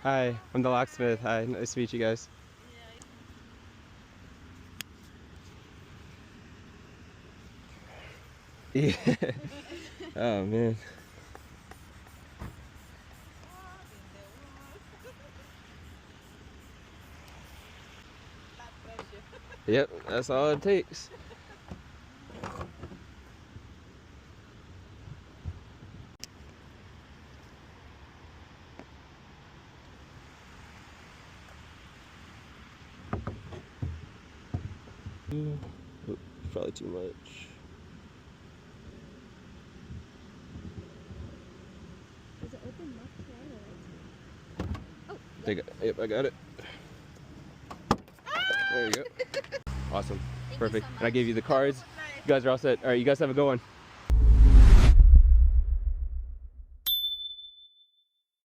Hi, I'm the locksmith. Hi, nice to meet you guys. Yeah. Oh man. Yep, that's all it takes. Ooh, probably too much. Is it open much wider? Oh, Yep, I got it. There you go. Awesome. thank Perfect. you so And I gave you the cards. You guys are all set. All right, you guys have a good one.